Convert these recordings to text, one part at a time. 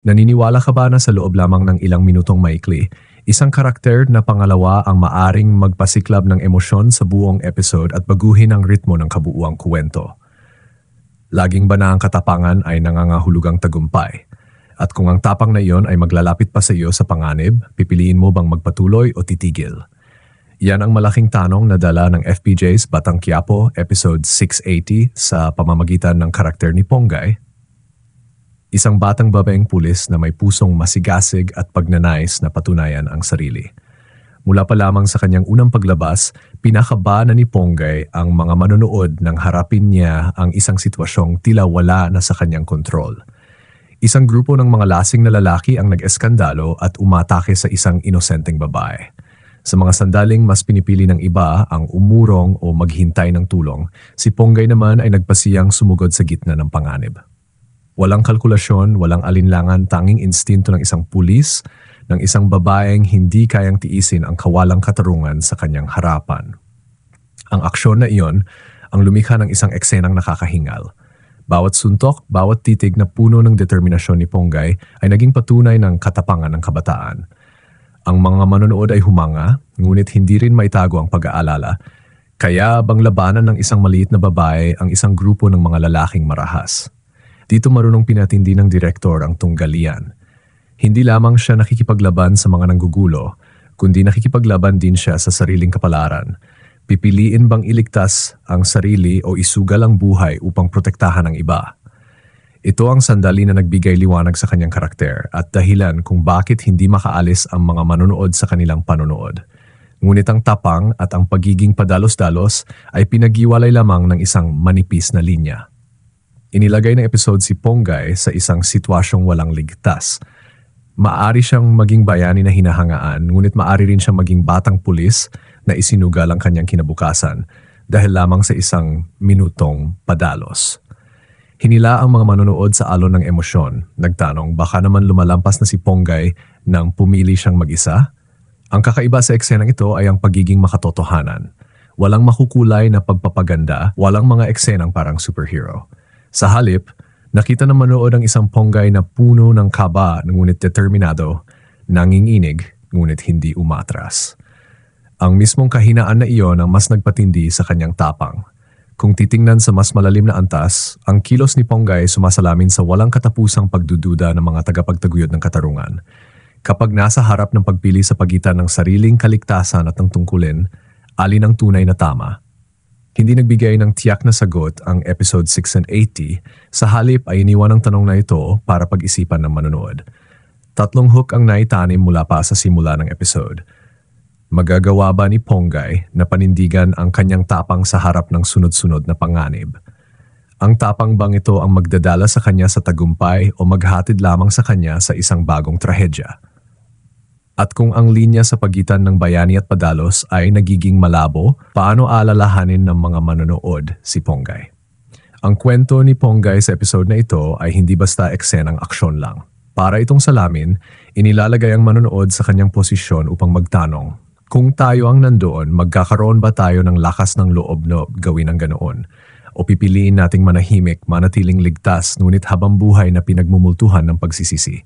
Naniniwala ka ba na sa loob lamang ng ilang minutong maikli, isang karakter na pangalawa ang maaring magpasiklab ng emosyon sa buong episode at baguhin ang ritmo ng kabuuang kuwento? Laging ba na ang katapangan ay nangangahulugang tagumpay? At kung ang tapang na iyon ay maglalapit pa sa iyo sa panganib, pipiliin mo bang magpatuloy o titigil? Yan ang malaking tanong na dala ng FPJ's Batang Quiapo episode 680 sa pamamagitan ng karakter ni Ponggay. Isang batang babaeng pulis na may pusong masigasig at pagnanais na patunayan ang sarili. Mula pa lamang sa kanyang unang paglabas, pinakaba na ni Ponggay ang mga manonood nang harapin niya ang isang sitwasyong tila wala na sa kanyang kontrol. Isang grupo ng mga lasing na lalaki ang nag-eskandalo at umatake sa isang inosenteng babae. Sa mga sandaling mas pinipili ng iba ang umurong o maghintay ng tulong, si Ponggay naman ay nagpasiyang sumugod sa gitna ng panganib. Walang kalkulasyon, walang alinlangan, tanging instinto ng isang pulis, ng isang babaeng hindi kayang tiisin ang kawalang katarungan sa kanyang harapan. Ang aksyon na iyon ang lumikha ng isang eksenang nakakahingal. Bawat suntok, bawat titig na puno ng determinasyon ni Ponggay ay naging patunay ng katapangan ng kabataan. Ang mga manonood ay humanga, ngunit hindi rin maitago ang pag-aalala. Kaya bang labanan ng isang maliit na babae ang isang grupo ng mga lalaking marahas? Dito marunong pinatindi ng direktor ang tunggalian. Hindi lamang siya nakikipaglaban sa mga nanggugulo, kundi nakikipaglaban din siya sa sariling kapalaran. Pipiliin bang iligtas ang sarili o isugal ang buhay upang protektahan ang iba? Ito ang sandali na nagbigay liwanag sa kanyang karakter at dahilan kung bakit hindi makaalis ang mga manonood sa kanilang panonood. Ngunit ang tapang at ang pagiging padalos-dalos ay pinag-iwalay lamang ng isang manipis na linya. Inilagay ng episode si Ponggay sa isang sitwasyong walang ligtas. Maari siyang maging bayani na hinahangaan, ngunit maari rin siyang maging batang pulis na isinugal ang kanyang kinabukasan dahil lamang sa isang minutong padalos. Hinila ang mga manonood sa alon ng emosyon. Nagtanong, baka naman lumalampas na si Ponggay nang pumili siyang mag-isa? Ang kakaiba sa eksenang ito ay ang pagiging makatotohanan. Walang makukulay na pagpapaganda, walang mga eksenang parang superhero. Sa halip, nakita ng manood ang isang Ponggay na puno ng kaba ngunit determinado, nanginginig ngunit hindi umatras. Ang mismong kahinaan na iyon ang mas nagpatindi sa kanyang tapang. Kung titingnan sa mas malalim na antas, ang kilos ni Ponggay sumasalamin sa walang katapusang pagdududa ng mga tagapagtaguyod ng katarungan. Kapag nasa harap ng pagpili sa pagitan ng sariling kaligtasan at ng tungkulin, alin ang tunay na tama? Hindi nagbigay ng tiyak na sagot ang episode 6 and 80, sa halip ay iniwan ang tanong na ito para pag-isipan ng manonood. 3 hook ang naitanim mula pa sa simula ng episode. Magagawa ba ni Ponggay na panindigan ang kanyang tapang sa harap ng sunod-sunod na panganib? Ang tapang bang ito ang magdadala sa kanya sa tagumpay o maghatid lamang sa kanya sa isang bagong trahedya? At kung ang linya sa pagitan ng bayani at padalos ay nagiging malabo, paano alalahanin ng mga manonood si Ponggay? Ang kwento ni Ponggay sa episode na ito ay hindi basta eksenang aksyon lang. Para itong salamin, inilalagay ang manonood sa kanyang posisyon upang magtanong, kung tayo ang nandoon, magkakaroon ba tayo ng lakas ng loob na gawin ang ganoon? O pipiliin nating manahimik, manatiling ligtas, ngunit habang buhay na pinagmumultuhan ng pagsisisi?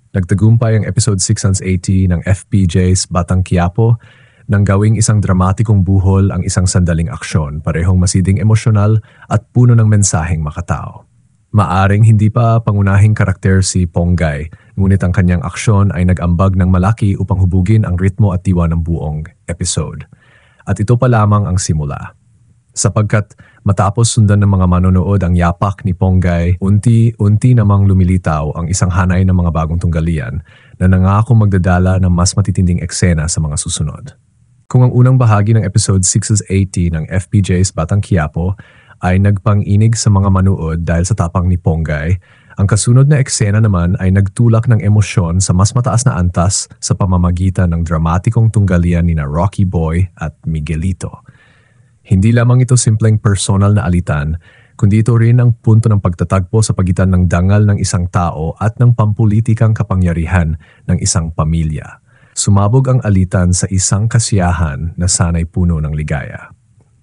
Nagtagumpay ang episode 680 ng FPJ's Batang Quiapo nang gawing isang dramatikong buhol ang isang sandaling aksyon, parehong masiding emosyonal at puno ng mensaheng makatao. Maaring hindi pa pangunahing karakter si Ponggay, ngunit ang kanyang aksyon ay nag-ambag ng malaki upang hubugin ang ritmo at diwa ng buong episode. At ito pa lamang ang simula. Sapagkat matapos sundan ng mga manonood ang yapak ni Ponggay, unti-unti namang lumilitaw ang isang hanay ng mga bagong tunggalian na nangako magdadala ng mas matitinding eksena sa mga susunod. Kung ang unang bahagi ng episode 680 ng FPJ's Batang Quiapo ay nagpang-inig sa mga manood dahil sa tapang ni Ponggay, ang kasunod na eksena naman ay nagtulak ng emosyon sa mas mataas na antas sa pamamagitan ng dramatikong tunggalian ni na Rocky Boy at Miguelito. Hindi lamang ito simpleng personal na alitan, kundi ito rin ang punto ng pagtatagpo sa pagitan ng dangal ng isang tao at ng pampulitikang kapangyarihan ng isang pamilya. Sumabog ang alitan sa isang kasiyahan na sanay puno ng ligaya.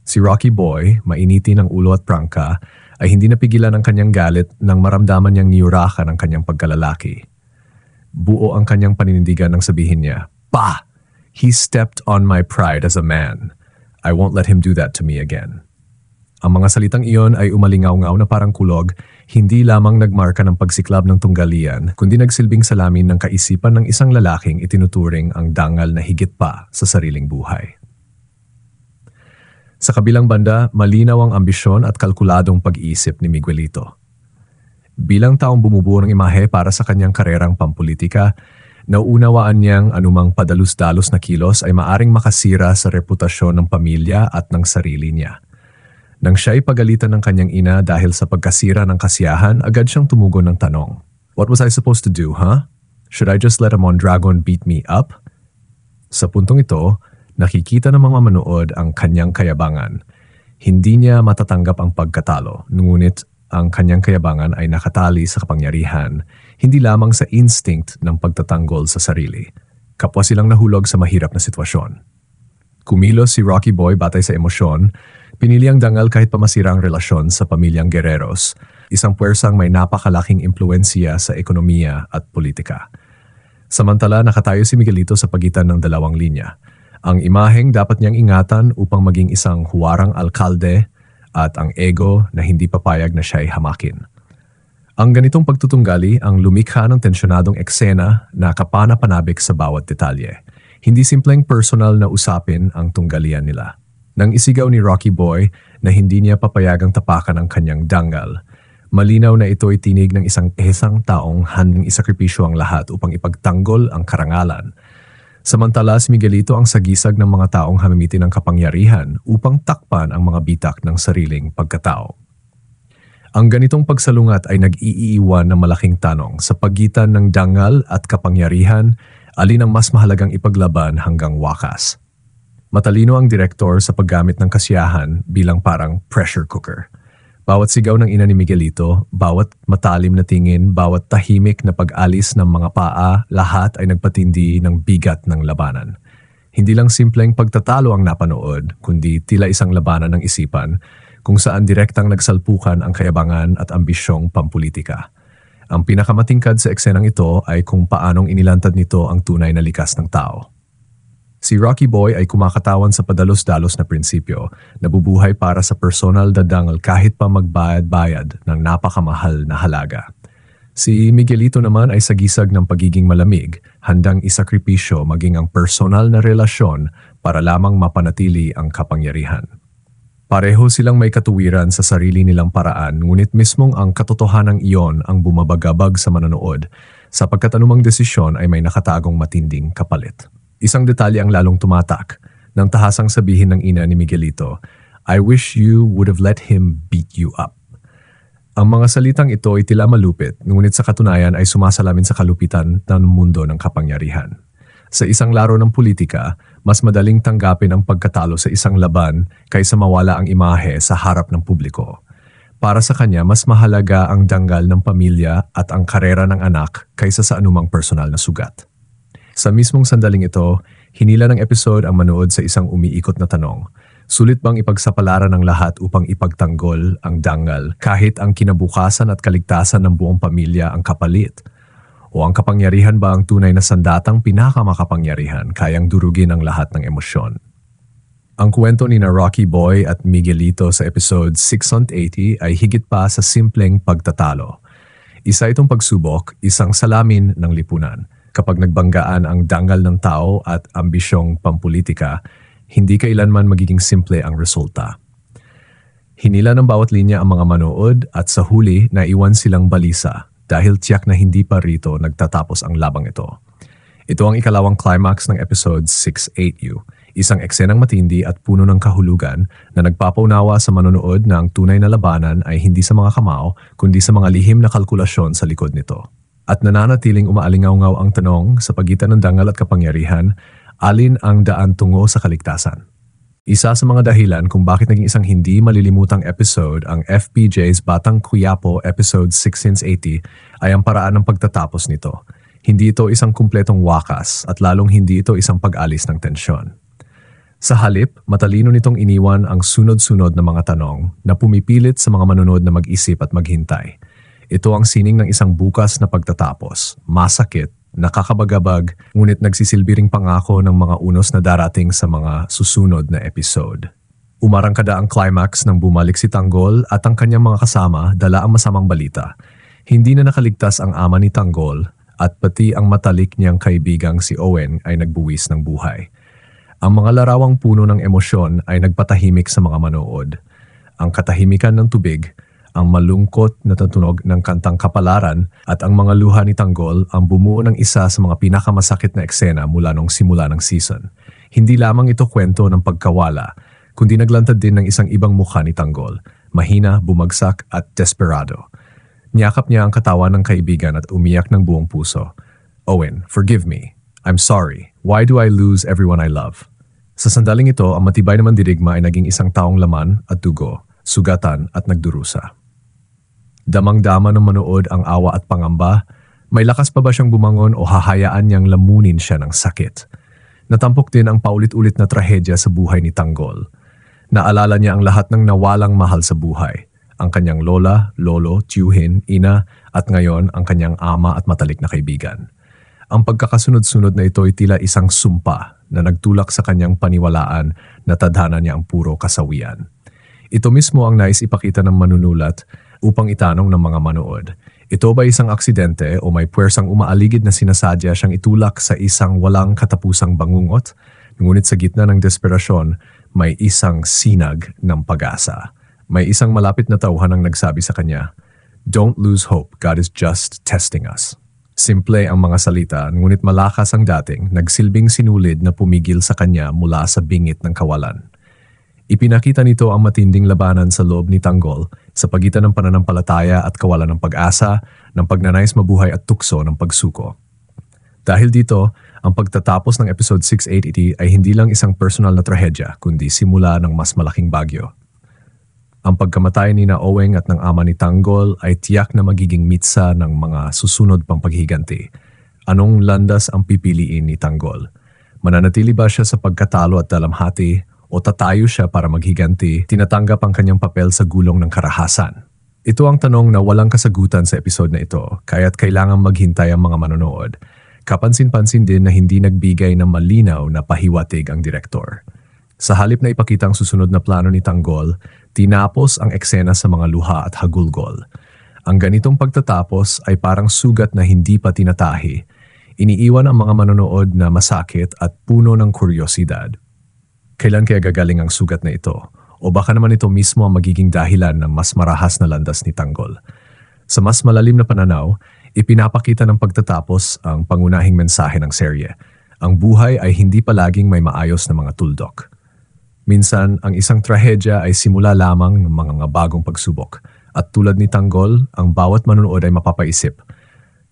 Si Rocky Boy, mainiti ng ulo at prangka, ay hindi napigilan ang kanyang galit nang maramdaman niyang niyurakan ang kanyang pagkalalaki. Buo ang kanyang paninindigan nang sabihin niya, "Bah! He stepped on my pride as a man. I won't let him do that to me again." Ang mga salitang iyon ay umalingaw-ngaw na parang kulog, hindi lamang nagmarka ng pagsiklab ng tunggalian, kundi nagsilbing salamin ng kaisipan ng isang lalaking itinuturing ang dangal na higit pa sa sariling buhay. Sa kabilang banda, malinaw ang ambisyon at kalkuladong pag-iisip ni Miguelito. Bilang taong bumubuo ng imahe para sa kanyang karerang pampolitika, nauunawaan niyang anumang padalus-dalos na kilos ay maaring makasira sa reputasyon ng pamilya at ng sarili niya. Nang siya'y pagalitan ng kanyang ina dahil sa pagkasira ng kasiyahan, agad siyang tumugon ng tanong, "What was I supposed to do, huh? Should I just let a Mondragon beat me up?" Sa puntong ito, nakikita ng mga manood ang kanyang kayabangan. Hindi niya matatanggap ang pagkatalo, ngunit ang kanyang kayabangan ay nakatali sa kapangyarihan, hindi lamang sa instinct ng pagtatanggol sa sarili. Kapwa silang nahulog sa mahirap na sitwasyon. Kumilos si Rocky Boy batay sa emosyon, pinili ang dangal kahit pa masira ang relasyon sa pamilyang Guerreros, isang puwersang may napakalaking impluensya sa ekonomiya at politika. Samantala, nakatayo si Miguelito sa pagitan ng dalawang linya. Ang imaheng dapat niyang ingatan upang maging isang huwarang alkalde at ang ego na hindi papayag na siya'y hamakin. Ang ganitong pagtutunggali ang lumikha ng tensyonadong eksena na kapana-panabik sa bawat detalye. Hindi simpleng personal na usapin ang tunggalian nila. Nang isigaw ni Rocky Boy na hindi niya papayagang tapakan ang kanyang dangal, malinaw na ito'y tinig ng isang taong handing isakripisyo ang lahat upang ipagtanggol ang karangalan. Samantala, si Miguelito ang sagisag ng mga taong hamimitin ng kapangyarihan upang takpan ang mga bitak ng sariling pagkatao. Ang ganitong pagsalungat ay nag-iiwan ng malaking tanong sa pagitan ng dangal at kapangyarihan, alin ang mas mahalagang ipaglaban hanggang wakas. Matalino ang direktor sa paggamit ng kasiyahan bilang parang pressure cooker. Bawat sigaw ng ina ni Miguelito, bawat matalim na tingin, bawat tahimik na pag-alis ng mga paa, lahat ay nagpatindi ng bigat ng labanan. Hindi lang simpleng pagtatalo ang napanood, kundi tila isang labanan ng isipan kung saan direktang nagsalpukan ang kayabangan at ambisyong pampulitika. Ang pinakamatingkad sa eksenang ito ay kung paanong inilantad nito ang tunay na likas ng tao. Si Rocky Boy ay kumakatawan sa padalos-dalos na prinsipyo, nabubuhay para sa personal na dangal kahit pa magbayad-bayad ng napakamahal na halaga. Si Miguelito naman ay sagisag ng pagiging malamig, handang isakripisyo maging ang personal na relasyon para lamang mapanatili ang kapangyarihan. Pareho silang may katuwiran sa sarili nilang paraan, ngunit mismong ang katotohanang iyon ang bumabagabag sa manonood, sapagkat anumang desisyon ay may nakatagong matinding kapalit. Isang detalye ang lalong tumatak, nang tahasang sabihin ng ina ni Miguelito, "I wish you would have let him beat you up." Ang mga salitang ito ay tila malupit, ngunit sa katunayan ay sumasalamin sa kalupitan ng mundo ng kapangyarihan. Sa isang laro ng politika, mas madaling tanggapin ang pagkatalo sa isang laban kaysa mawala ang imahe sa harap ng publiko. Para sa kanya, mas mahalaga ang danggal ng pamilya at ang karera ng anak kaysa sa anumang personal na sugat. Sa mismong sandaling ito, hinila ng episode ang manood sa isang umiikot na tanong. Sulit bang ipagsapalaran ng lahat upang ipagtanggol ang dangal kahit ang kinabukasan at kaligtasan ng buong pamilya ang kapalit? O ang kapangyarihan ba ang tunay na sandatang pinakamakapangyarihan kayang durugin ang lahat ng emosyon? Ang kwento ni na Rocky Boy at Miguelito sa episode 680 ay higit pa sa simpleng pagtatalo. Isa itong pagsubok, isang salamin ng lipunan. Kapag nagbanggaan ang dangal ng tao at ambisyong pampulitika, hindi kailanman magiging simple ang resulta. Hinila ng bawat linya ang mga manood at sa huli naiwan silang balisa dahil tiyak na hindi pa rito nagtatapos ang labang ito. Ito ang ikalawang climax ng episode 680, isang eksenang matindi at puno ng kahulugan na nagpapaunawa sa manonood na ang tunay na labanan ay hindi sa mga kamao kundi sa mga lihim na kalkulasyon sa likod nito. At nananatiling umaalingaw-ngaw ang tanong sa pagitan ng dangal at kapangyarihan, alin ang daan tungo sa kaligtasan? Isa sa mga dahilan kung bakit naging isang hindi malilimutang episode ang FPJ's Batang Quiapo episode 680 ay ang paraan ng pagtatapos nito. Hindi ito isang kumpletong wakas at lalong hindi ito isang pag-alis ng tensyon. Sa halip, matalino nitong iniwan ang sunod-sunod na mga tanong na pumipilit sa mga manonood na mag-isip at maghintay. Ito ang sining ng isang bukas na pagtatapos, masakit, nakakabagabag, ngunit nagsisilbi ring pangako ng mga unos na darating sa mga susunod na episode. Umarangkada ang climax nang bumalik si Tanggol at ang kanyang mga kasama dala ang masamang balita. Hindi na nakaligtas ang ama ni Tanggol at pati ang matalik niyang kaibigang si Owen ay nagbuwis ng buhay. Ang mga larawang puno ng emosyon ay nagpatahimik sa mga manood. Ang katahimikan ng tubig, ang malungkot na tunog ng kantang kapalaran at ang mga luha ni Tanggol ang bumuo ng isa sa mga pinakamasakit na eksena mula nung simula ng season. Hindi lamang ito kwento ng pagkawala, kundi naglantad din ng isang ibang mukha ni Tanggol, mahina, bumagsak at desperado. Niyakap niya ang katawan ng kaibigan at umiyak ng buong puso. Owen, forgive me. I'm sorry. Why do I lose everyone I love? Sa sandaling ito, ang matibay naman dirigma ay naging isang taong laman at dugo, sugatan at nagdurusa. Damang-dama ng manood ang awa at pangamba, may lakas pa ba siyang bumangon o hahayaan niyang lamunin siya ng sakit? Natampok din ang paulit-ulit na trahedya sa buhay ni Tanggol. Naalala niya ang lahat ng nawalang mahal sa buhay, ang kanyang lola, lolo, tiyuhin, ina at ngayon ang kanyang ama at matalik na kaibigan. Ang pagkakasunod-sunod na ito ay tila isang sumpa na nagtulak sa kanyang paniwalaan na tadhana niya ang puro kasawian. Ito mismo ang nais ipakita ng manunulat upang itanong ng mga manood. Ito ba isang aksidente o may puwersang umaaligid na sinasadya siyang itulak sa isang walang katapusang bangungot? Ngunit sa gitna ng desperasyon, may isang sinag ng pag-asa. May isang malapit na tauhan ang nagsabi sa kanya, "Don't lose hope, God is just testing us." Simple ang mga salita, ngunit malakas ang dating, nagsilbing sinulid na pumigil sa kanya mula sa bingit ng kawalan. Ipinakita nito ang matinding labanan sa loob ni Tanggol sa pagitan ng pananampalataya at kawalan ng pag-asa, ng pagnanais mabuhay at tukso ng pagsuko. Dahil dito, ang pagtatapos ng episode 680 ay hindi lang isang personal na trahedya, kundi simula ng mas malaking bagyo. Ang pagkamatay ni na Owen at ng ama ni Tanggol ay tiyak na magiging mitsa ng mga susunod pang paghiganti. Anong landas ang pipiliin ni Tanggol? Mananatili ba siya sa pagkatalo at dalamhati o tatayo siya para maghiganti, tinatanggap ang kanyang papel sa gulong ng karahasan? Ito ang tanong na walang kasagutan sa episode na ito, kaya't kailangang maghintay ang mga manonood. Kapansin-pansin din na hindi nagbigay ng malinaw na pahiwatig ang direktor. Sa halip na ipakita ang susunod na plano ni Tanggol, tinapos ang eksena sa mga luha at hagulgol. Ang ganitong pagtatapos ay parang sugat na hindi pa tinatahi. Iniiwan ang mga manonood na masakit at puno ng kuryosidad. Kailan kaya gagaling ang sugat na ito? O baka naman ito mismo ang magiging dahilan ng mas marahas na landas ni Tanggol. Sa mas malalim na pananaw, ipinapakita ng pagtatapos ang pangunahing mensahe ng serye. Ang buhay ay hindi palaging may maayos na mga tuldok. Minsan, ang isang trahedya ay simula lamang ng mga bagong pagsubok. At tulad ni Tanggol, ang bawat manonood ay mapapaisip,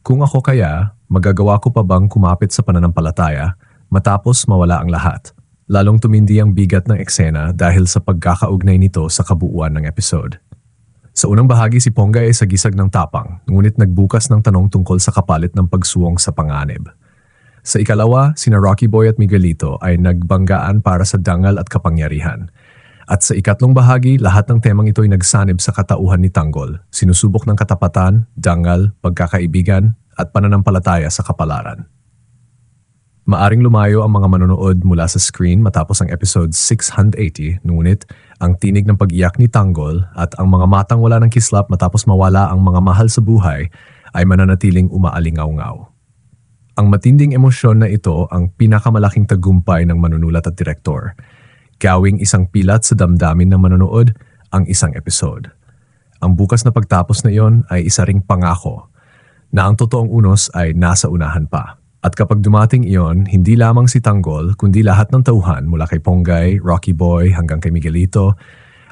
kung ako kaya, magagawa ko pa bang kumapit sa pananampalataya matapos mawala ang lahat? Lalong tumindi ang bigat ng eksena dahil sa pagkakaugnay nito sa kabuuan ng episode. Sa unang bahagi si Ponggay ay sagisag ng tapang, ngunit nagbukas ng tanong tungkol sa kapalit ng pagsuwong sa panganib. Sa ikalawa, sina Rocky Boy at Miguelito ay nagbanggaan para sa dangal at kapangyarihan. At sa ikatlong bahagi, lahat ng temang ito ay nagsanib sa katauhan ni Tanggol, sinusubok ng katapatan, dangal, pagkakaibigan at pananampalataya sa kapalaran. Maaring lumayo ang mga manonood mula sa screen matapos ang episode 680, ngunit ang tinig ng pag-iyak ni Tanggol at ang mga matang wala ng kislap matapos mawala ang mga mahal sa buhay ay mananatiling umaalingaw-ngaw. Ang matinding emosyon na ito ang pinakamalaking tagumpay ng manunulat at direktor. Gawing isang pilat sa damdamin ng manonood ang isang episode. Ang bukas na pagtapos na iyon ay isa ring pangako na ang totoong unos ay nasa unahan pa. At kapag dumating iyon, hindi lamang si Tanggol kundi lahat ng tauhan mula kay Ponggay, Rocky Boy hanggang kay Miguelito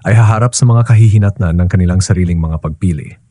ay haharap sa mga kahihinatnan ng kanilang sariling mga pagpili.